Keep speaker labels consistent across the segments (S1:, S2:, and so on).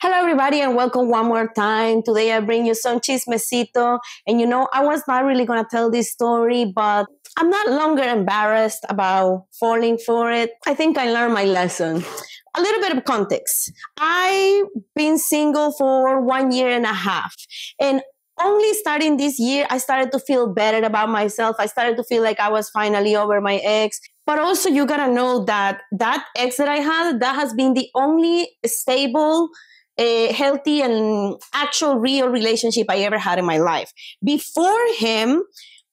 S1: Hello, everybody, and welcome one more time. Today, I bring you some chismecito. And I was not really going to tell this story, but I'm not longer embarrassed about falling for it. I think I learned my lesson. A little bit of context. I've been single for 1 year and a half. And only starting this year, I started to feel better about myself. I started to feel like I was finally over my ex. But also, you gotta know that ex that I had, that has been the only stable, healthy, and actual real relationship I ever had in my life. Before him,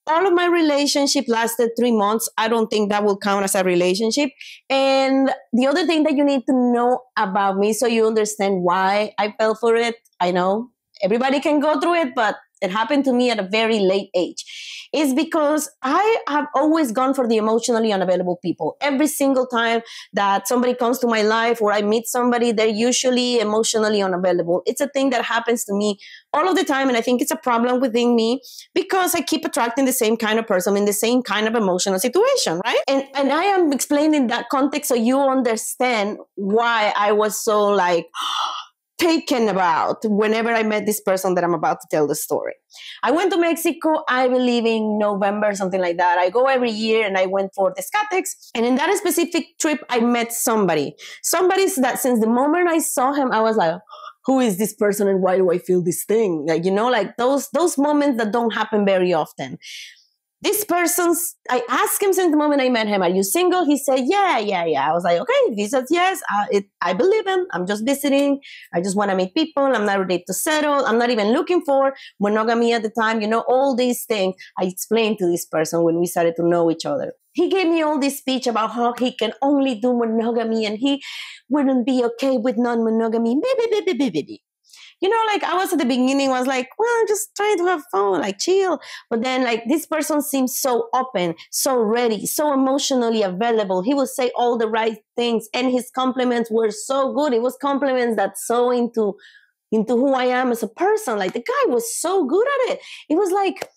S1: all of my relationship lasted 3 months. I don't think that will count as a relationship. And the other thing that you need to know about me so you understand why I fell for it, I know everybody can go through it, but it happened to me at a very late age, is because I have always gone for the emotionally unavailable people. Every single time that somebody comes to my life or I meet somebody, they're usually emotionally unavailable. It's a thing that happens to me all of the time, and I think it's a problem within me because I keep attracting the same kind of person in the same kind of emotional situation, right? And I am explaining that context so you understand why I was so like taken about whenever I met this person that I'm about to tell the story. I went to Mexico, I believe in November, something like that. I go every year and I went for the Skatex. And in that specific trip, I met somebody that since the moment I saw him, I was like, who is this person and why do I feel this thing? Like, like those moments that don't happen very often. This person's, I asked him since the moment I met him, are you single? He said, yeah. I was like, okay. He says, yes, I believe him. I'm just visiting. I just want to meet people. I'm not ready to settle. I'm not even looking for monogamy at the time. All these things I explained to this person when we started to know each other. He gave me all this speech about how he can only do monogamy and he wouldn't be okay with non-monogamy. Like I was at the beginning, was like, well, I'm just trying to have fun, like chill. But then like this person seems so open, so ready, so emotionally available. He would say all the right things and his compliments were so good. It was compliments that so into who I am as a person. Like the guy was so good at it. It was like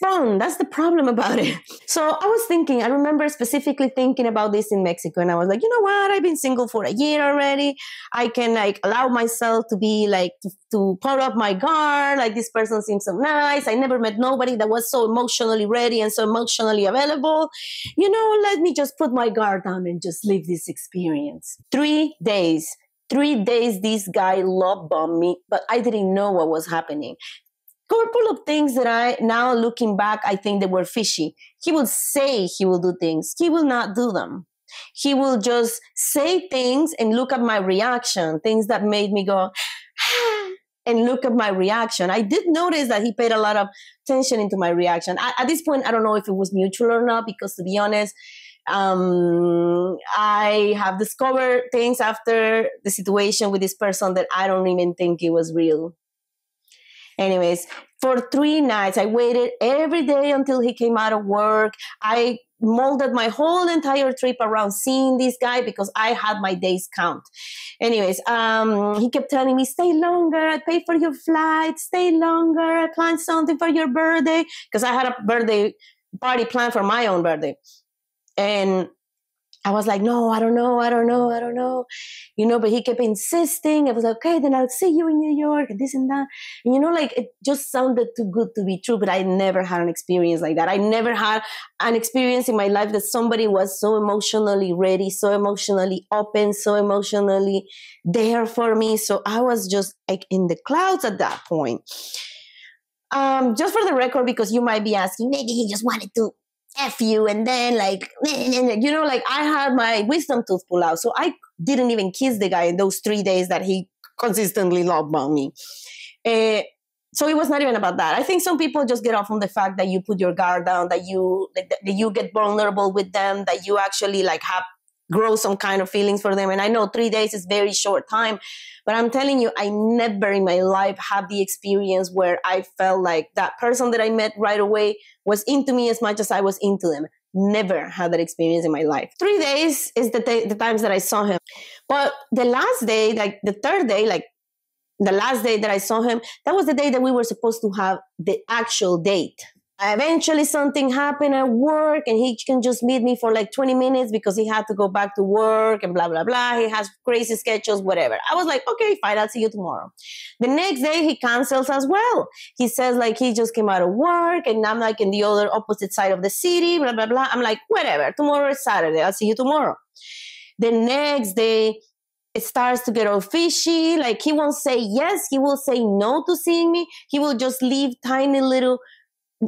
S1: fun. That's the problem about it. So I remember specifically thinking about this in Mexico. And I was like, you know what? I've been single for a year already. I can like allow myself to be like, to put up my guard. Like this person seems so nice. I never met nobody that was so emotionally ready and so emotionally available. Let me just put my guard down and just live this experience. 3 days, this guy love bombed me, but I didn't know what was happening. Couple of things that I, now looking back, I think they were fishy. He will say he will do things. He will not do them. He will just say things and look at my reaction, things that made me go, and look at my reaction. I did notice that he paid a lot of attention into my reaction. At this point, I don't know if it was mutual or not, because to be honest, I have discovered things after the situation with this person that I don't even think it was real. Anyways, for 3 nights, I waited every day until he came out of work. I molded my whole entire trip around seeing this guy because I had my days count. Anyways, he kept telling me, stay longer. I pay for your flight. Stay longer. I planned something for your birthday. Because I had a birthday party planned for my own birthday. And I was like, no, I don't know. But he kept insisting. I was like, okay, then I'll see you in New York and this and that. And like it just sounded too good to be true, but I never had an experience like that. I never had an experience in my life that somebody was so emotionally ready, so emotionally open, so emotionally there for me. So I was just like in the clouds at that point. Just for the record, because you might be asking, maybe he just wanted to F you, and then like I had my wisdom tooth pull out. So I didn't even kiss the guy in those 3 days that he consistently love bombed me. So it was not even about that. I think some people just get off on the fact that you put your guard down, that you get vulnerable with them, that you actually like grow some kind of feelings for them. And I know 3 days is very short time, but I'm telling you, I never in my life had the experience where I felt like that person that I met right away was into me as much as I was into them. Never had that experience in my life. 3 days is the times that I saw him. But the last day, like the third day, like the last day that I saw him, that was the day that we were supposed to have the actual date. Eventually something happened at work and he can just meet me for like 20 minutes because he had to go back to work and blah, blah, blah. He has crazy schedules, whatever. I was like, okay, fine, I'll see you tomorrow. The next day he cancels as well. He says like he just came out of work and I'm like in the other opposite side of the city, blah, blah, blah. I'm like, whatever, tomorrow is Saturday. I'll see you tomorrow. The next day, it starts to get all fishy. Like he won't say yes. He will say no to seeing me. He will just leave tiny little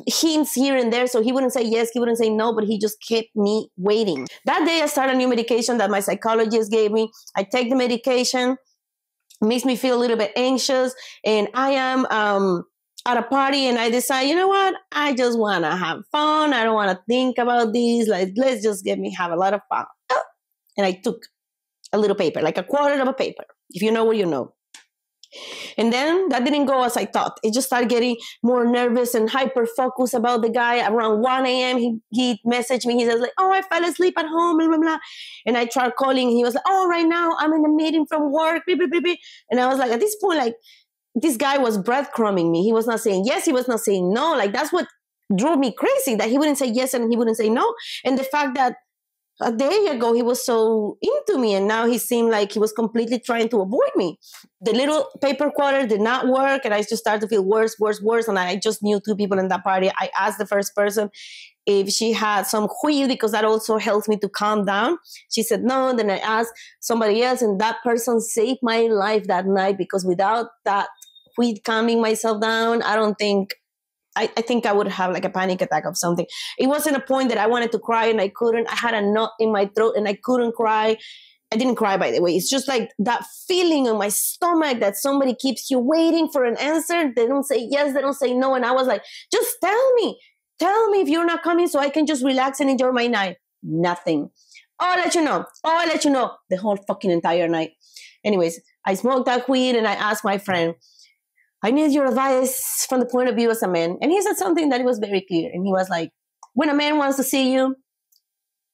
S1: hints here and there. So he wouldn't say yes, he wouldn't say no, but he just kept me waiting. That day I started a new medication that my psychologist gave me. I take the medication, makes me feel a little bit anxious, and I am at a party and I decide, you know what? I just want to have fun. I don't want to think about this. Like, let's just have a lot of fun. And I took a little paper, like a quarter of a paper. If you know what you know. And then that didn't go as I thought. It just started getting more nervous and hyper-focused about the guy. Around 1 a.m., he messaged me. He says, like, oh, I fell asleep at home, blah, blah, blah. And I tried calling. He was like, oh, right now, I'm in a meeting from work, blah, blah, blah, blah. And I was like, at this point, like, this guy was breadcrumbing me. He was not saying yes. He was not saying no. Like, that's what drove me crazy, that he wouldn't say yes and he wouldn't say no. And the fact that a day ago, he was so into me, and now he seemed like he was completely trying to avoid me. The little paper quarter did not work, and I just started to feel worse. And I just knew 2 people in that party. I asked the first person if she had some weed, because that also helps me to calm down. She said no. Then I asked somebody else, and that person saved my life that night, because without that weed calming myself down, I think I would have like a panic attack of something. It wasn't a point that I wanted to cry and I couldn't. I had a knot in my throat and I couldn't cry. I didn't cry, by the way. It's just like that feeling in my stomach that somebody keeps you waiting for an answer. They don't say yes, they don't say no. And I was like, just tell me if you're not coming so I can just relax and enjoy my night. Nothing. Oh, I'll let you know. The whole fucking entire night. Anyways, I smoked that weed and I asked my friend, I need your advice from the point of view as a man. And he said something that was very clear. And he was like, when a man wants to see you,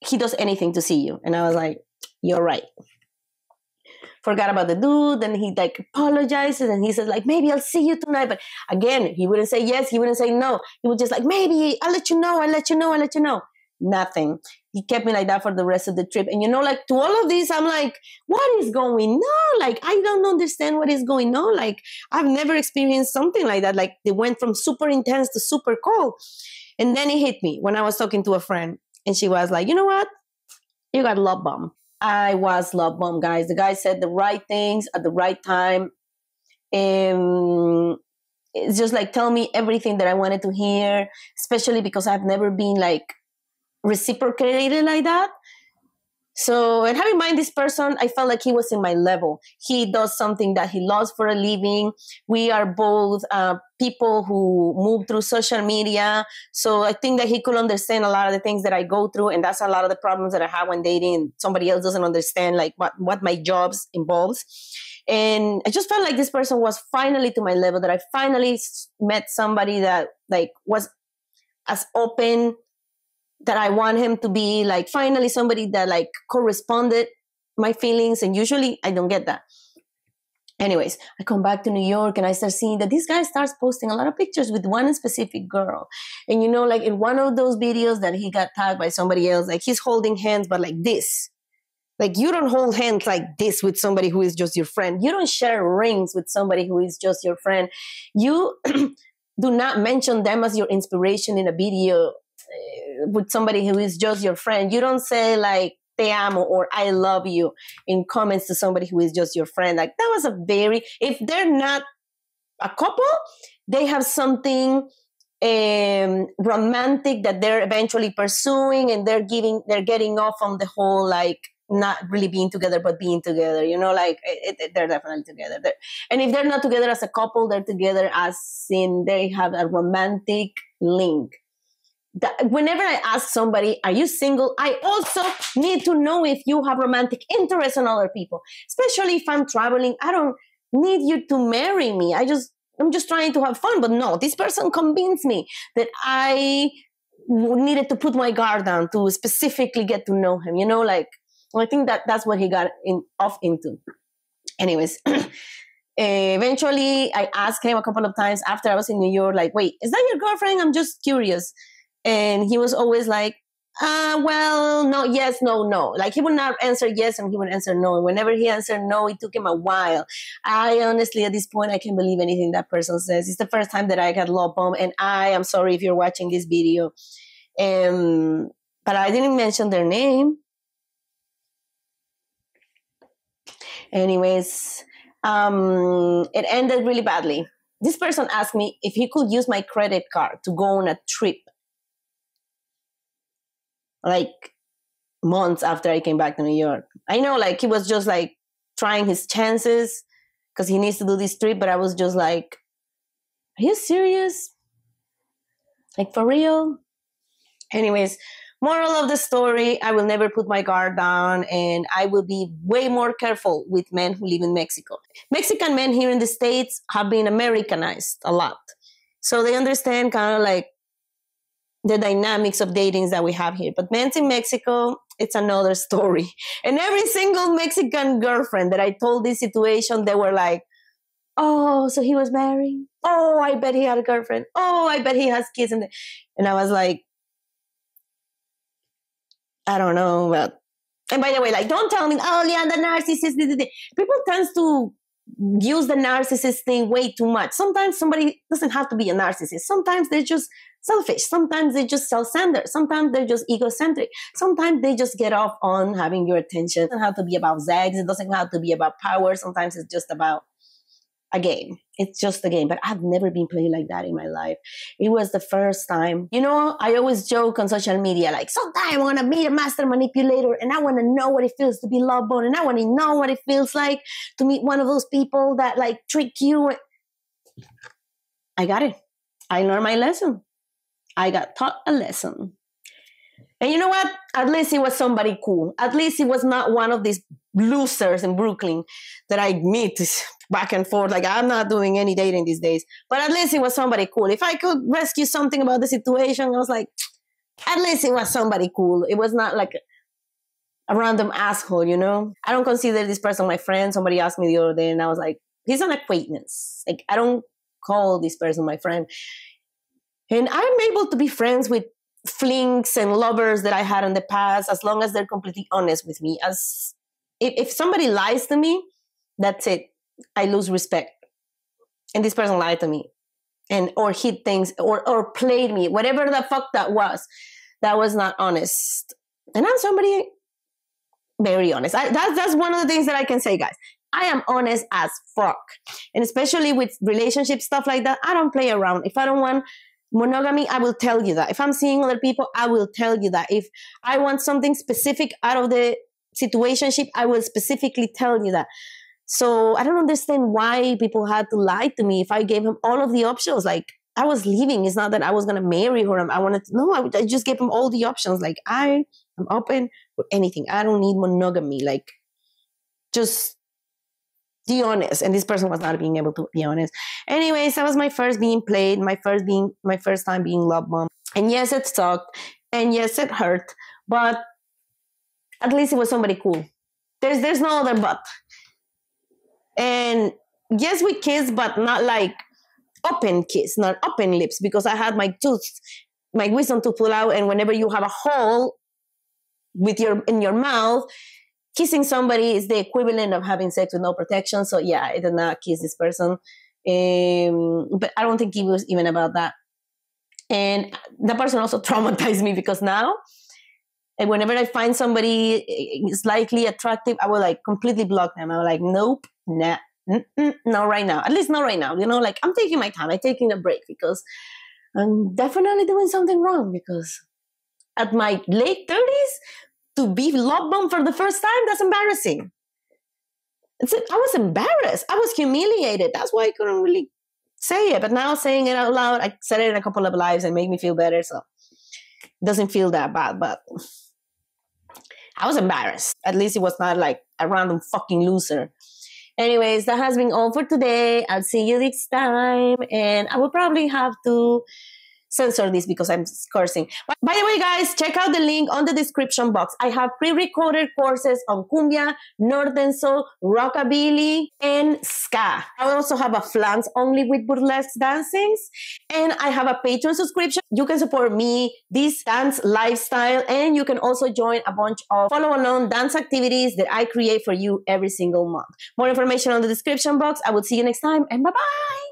S1: he does anything to see you. And I was like, you're right. Forgot about the dude. Then he like apologizes and he says like, maybe I'll see you tonight. But again, he wouldn't say yes. He wouldn't say no. He was just like, maybe I'll let you know. Nothing. He kept me like that for the rest of the trip. And, you know, like to all of this, I'm like, what is going on? Like, I don't understand what is going on. Like, I've never experienced something like that. Like, they went from super intense to super cold. And then it hit me when I was talking to a friend. And she was like, you know what? You got love bomb. I was love bomb, guys. The guy said the right things at the right time. It's just like, tell me everything that I wanted to hear, especially because I've never been like reciprocated like that. So, and having in mind this person, I felt like he was in my level. He does something that he loves for a living. We are both people who move through social media. So I think that he could understand a lot of the things that I go through. And that's a lot of the problems that I have when dating. And somebody else doesn't understand like what my jobs involves. And I just felt like this person was finally to my level, that I finally met somebody that like was as open that I want him to be, like finally somebody that like corresponded my feelings. And usually I don't get that. Anyways, I come back to New York and I start seeing that this guy starts posting a lot of pictures with one specific girl. And, you know, like in one of those videos that he got tagged by somebody else, like he's holding hands, but like this. Like you don't hold hands like this with somebody who is just your friend. You don't share rings with somebody who is just your friend. You do not mention them as your inspiration in a video with somebody who is just your friend. You don't say like te amo or I love you in comments to somebody who is just your friend. Like that was if they're not a couple, they have something romantic that they're eventually pursuing, and they're getting off on the whole like not really being together but being together, you know, like they're definitely together. And if they're not together as a couple, they're together as in they have a romantic link. Whenever I ask somebody, are you single? I also need to know if you have romantic interest in other people, especially if I'm traveling. I don't need you to marry me. I'm just trying to have fun. But no, this person convinced me that I needed to put my guard down to specifically get to know him. You know, like I think that's what he got off into. Anyways, Eventually, I asked him a couple of times after I was in New York, like, wait, is that your girlfriend? I'm just curious. And he was always like, well, no, yes, no, no. Like, he would not answer yes and he would answer no. And whenever he answered no, it took him a while. I honestly, at this point, I can't believe anything that person says. It's the first time that I got love bomb. And I am sorry if you're watching this video. But I didn't mention their name. Anyways, it ended really badly. This person asked me if he could use my credit card to go on a trip, like months after I came back to New York. I know, like, he was just like trying his chances because he needs to do this trip, but I was just like, are you serious? Like, for real? Anyways, moral of the story, I will never put my guard down, and I will be way more careful with men who live in Mexico. Mexican men here in the States have been Americanized a lot. So they understand kind of like the dynamics of datings that we have here. But men in Mexico, it's another story. And every single Mexican girlfriend that I told this situation, they were like, oh, so he was married? Oh, I bet he had a girlfriend. Oh, I bet he has kids. And I was like, I don't know. But, and by the way, like, don't tell me, oh, yeah, the narcissist. People tend to use the narcissist thing way too much. Sometimes somebody doesn't have to be a narcissist. Sometimes they're just selfish. Sometimes they just self-centered. Sometimes they're just egocentric. Sometimes they just get off on having your attention. It doesn't have to be about sex. It doesn't have to be about power. Sometimes it's just about a game. It's just a game. But I've never been played like that in my life. It was the first time. You know, I always joke on social media, like, sometime I want to meet a master manipulator and I want to know what it feels to be love bombed, and I want to know what it feels like to meet one of those people that like trick you. I got it. I learned my lesson. I got taught a lesson. And you know what? At least it was somebody cool. At least it was not one of these losers in Brooklyn that I meet back and forth. Like, I'm not doing any dating these days. But at least it was somebody cool. If I could rescue something about the situation, I was like, at least it was somebody cool. It was not like a random asshole, you know? I don't consider this person my friend. Somebody asked me the other day, and I was like, he's an acquaintance. Like, I don't call this person my friend. And I'm able to be friends with flings and lovers that I had in the past, as long as they're completely honest with me. As if somebody lies to me, that's it. I lose respect. And this person lied to me, and or hid things, or played me, whatever the fuck that was not honest. And I'm somebody very honest. That's one of the things that I can say, guys. I am honest as fuck. And especially with relationship stuff like that, I don't play around. If I don't want monogamy, I will tell you that. If I'm seeing other people, I will tell you that. If I want something specific out of the situationship, I will specifically tell you that. So I don't understand why people had to lie to me if I gave him all of the options. Like, I was leaving. It's not that I was going to marry her. I just gave him all the options. Like, I am open for anything. I don't need monogamy. Like, just be honest. And this person was not being able to be honest. Anyways, that was my first being played, my first time being love bombed. And yes, it sucked. And yes, it hurt. But at least it was somebody cool. There's no other but. And yes, we kissed, but not like open kiss, not open lips, because I had my wisdom tooth pull out. And whenever you have a hole in your mouth, kissing somebody is the equivalent of having sex with no protection. So yeah, I did not kiss this person. But I don't think it was even about that. And that person also traumatized me, because now, and whenever I find somebody slightly attractive, I will like completely block them. I will like, nope, nah, no, right now. At least not right now. You know, like, I'm taking my time. I'm taking a break because I'm definitely doing something wrong. Because at my late 30s, to be love bombed for the first time, that's embarrassing. I was embarrassed. I was humiliated. That's why I couldn't really say it. But now saying it out loud, I said it in a couple of lives and made me feel better. So it doesn't feel that bad. But I was embarrassed. At least it was not like a random fucking loser. Anyways, that has been all for today. I'll see you next time. And I will probably have to censor this because I'm cursing. But by the way, guys, check out the link on the description box. I have pre-recorded courses on cumbia, northern soul, rockabilly, and ska. I also have a flans only with burlesque dancings, and I have a Patreon subscription. You can support me, this dance lifestyle, and you can also join a bunch of follow-along dance activities that I create for you every single month. More information on the description box. I will see you next time, and bye-bye!